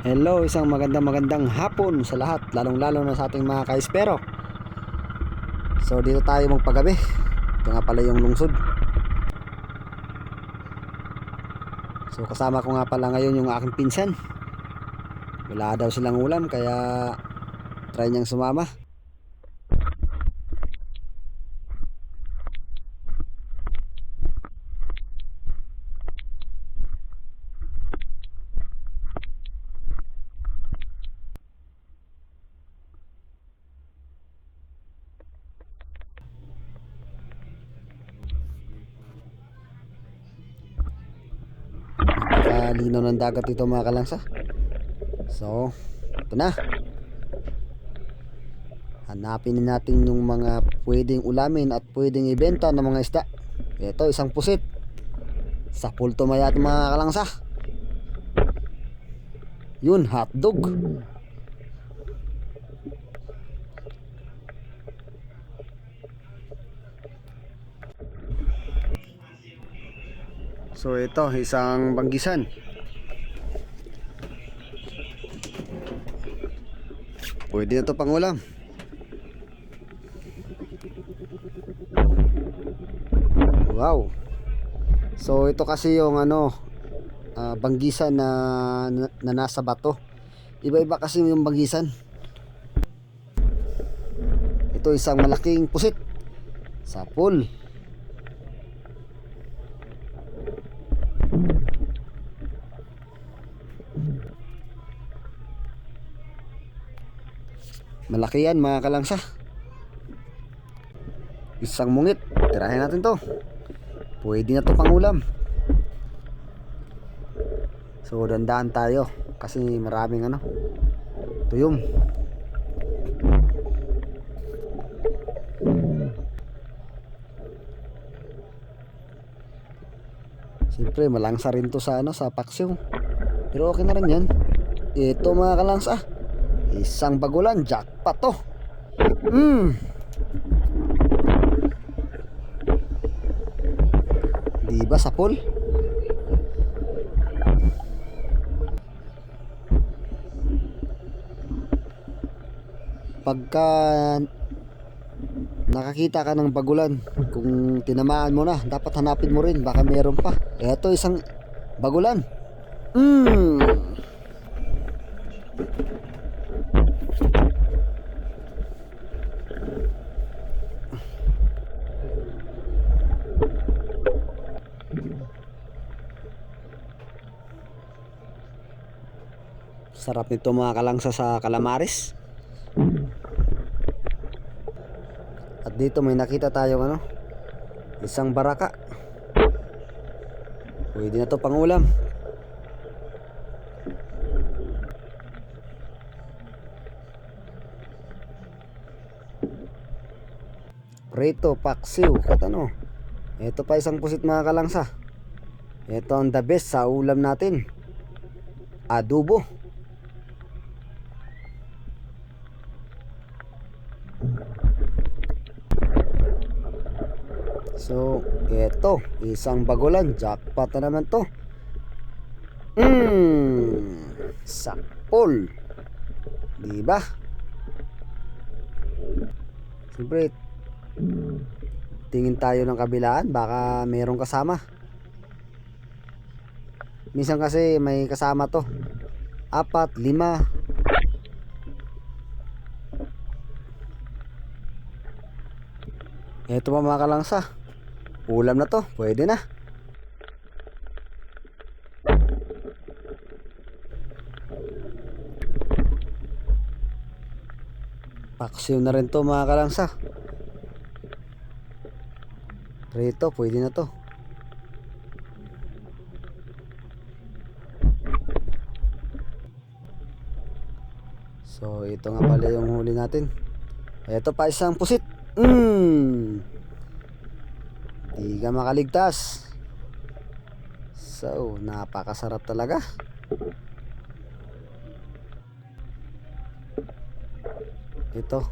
Hello, isang magandang hapon sa lahat, lalong-lalo na sa ating mga kaispero. So dito tayo magpagabi. Ito nga pala yung lungsod. So kasama ko nga pala ngayon yung aking pinsan. Wala daw silang ulam kaya try niyang sumama. Napkalinaw ng dagat dito mga kalangsa. So ito na. Hanapin natin yung mga pwedeng ulamin at pwedeng ibenta ng mga isda. Ito isang pusit. Sa pulto maya at mga kalangsa. Yun, hotdog. So ito, isang banggisan. Pwede na ito pang ulam. Wow. So ito kasi yung banggisan na nasa bato. Iba-iba kasi yung banggisan. Ito isang malaking pusit. Sapul. Malaki yan mga kalangsa. Isang mungit. Tirahin natin to. Pwede na to pang ulam. So dandaan tayo kasi maraming tuyong. Siyempre malangsa rin to sa sa paksiw. Pero okay na rin yan. Ito mga kalangsa, isang bagulan, jackpot to. Diba sa pool? Pagka nakakita ka ng bagulan, kung tinamaan mo na, dapat hanapin mo rin, baka meron pa. Eto isang bagulan. Sarap nito mga kalangsa sa calamares. At dito may nakita tayong isang baraka. Pwede na to pang ulam. Prito, paksiw, ito pa isang pusit mga kalangsa. Ito ang the best sa ulam natin. Adobo. So, ito, isang bagulan, jackpot na naman to. Sapol. Diba? Siyempre, tingin tayo ng kabilaan, baka mayroong kasama. Minsan kasi may kasama to. 4, 5. Ito pa mga kalangsa. Ulam na to, pwede na. Paksiw na rin to mga kalangsa. Rito, pwede na to. So ito nga pala yung huli natin. Ito pa isang pusit. Di ka makaligtas. So napakasarap talaga. Ito,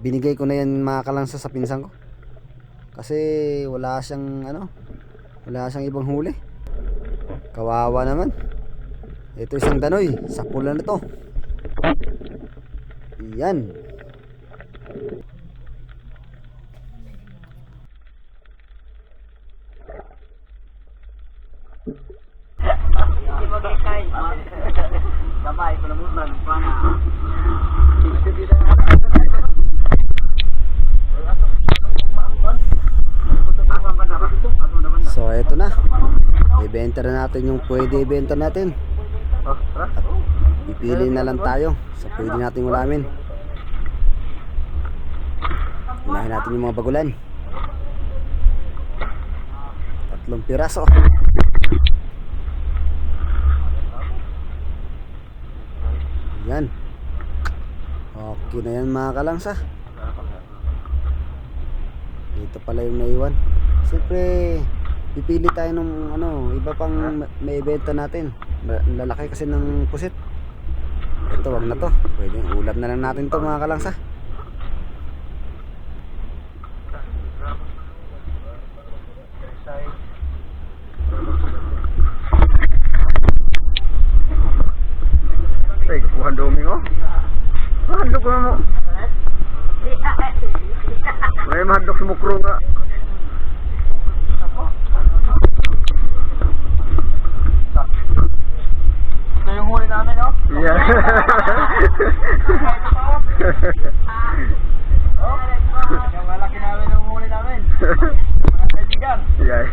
binigay ko na yan mga kalangsa sa pinsan ko. Kasi wala siyang wala siyang ibang huli. Kawawa naman. Ito isang danoy sa pula na to. Yan. Babay ko na muna pana. So eto na. Ibenta na natin yung pwede ibenta natin. At pipili na lang tayo sa pwede nating ulamin. Unahin natin yung mga bagulan. 3 piraso. Yan. Okay na yan mga kalangsa. Dito pala yung naiwan. Siyempre pipili tayo ng iba pang may ibenta natin. Lalaki kasi ng pusit. Ito wag na to. Pwedeng ulam na lang natin to mga kalangsa. Ay, kukuhan doming oh. Mahandok ko na mo. May mahandok sa mukro nga. Ito yung huli namin oh. Yeah. Yung malaki namin yung huli namin. Mga kaibigan. Yeah.